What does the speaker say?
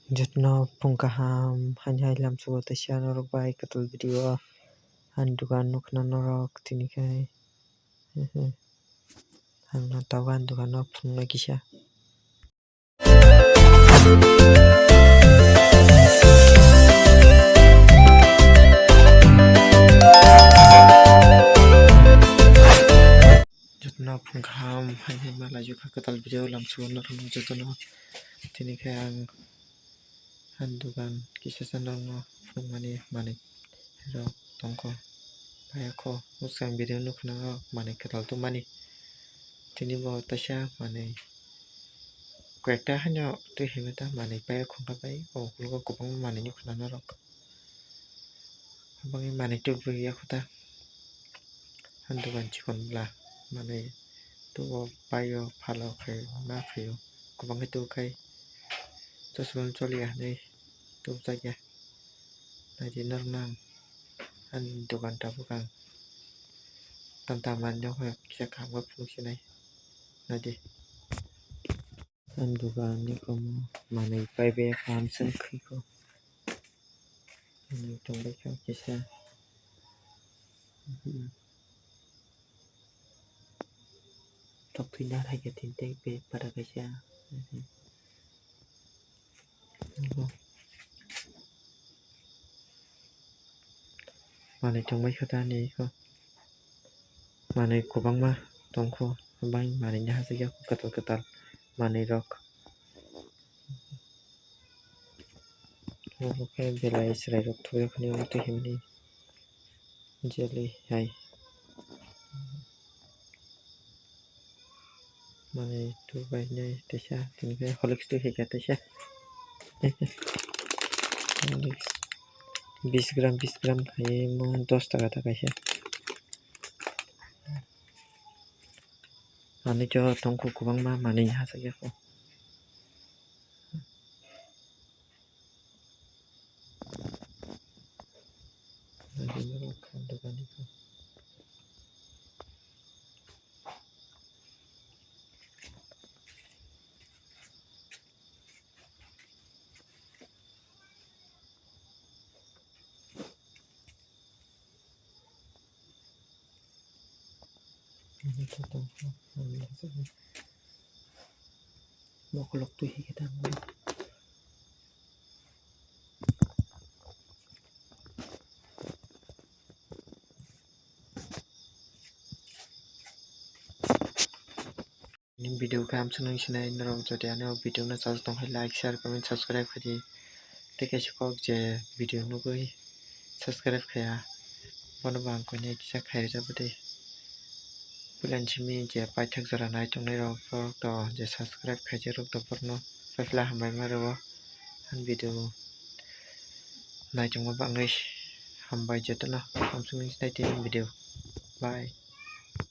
Jatno pungkaham hanya lam suatu sian orang baik ketul video handukan nukna norok tinikai hanna tawan dukan nok pungna kisah Jatno pungkaham hanya malaju ketul video lam suatu norok jatno tinikai ang handukan kisah sanang mani rok tongko payako musang video nukna mani ketal tu mani tini bo tasya mani kekta hanya tu himeta mani payako kapai o lugo kupang mani nukna narok bangi mani tu bagi aku ta handukan cikon bla mani tu bo payo phalo khay na khayo kupang itu kai Terus choliah nei tu saja tadi nang an dukan tabukan tantaman yo kisah kamu fungsi nai nadi an dukan ni kamu mana pai be kam sen khiko ni tong ba kisah tok pindah lagi tintai be pada kisah Mane trong mấy khata ni ko mane ko bang ma tong ko bang mane nya sa ya katal mane rok ko ke belai srai rok thoy khani on te himni jeli hai mane tu bai nyai te sha tin ke holik tu he ka te sha 20 gram खाए म 10 টাকা টাকাইছে अनि जो तंखु गोबां मा माने हासायखौ Mokolok tu kita ini video kam senang sinai narong jadi ane video na charge tong hai like share comment subscribe khadi teke sikok je video nu goi subscribe khaya bono bang ko ne kisa khair jabade Bulan chimi je paithak jara nai tong nai rok to je subscribe khaje rok to porno faifla hambai maro han video nai tong ba ngai hambai je to na samsung ni video bye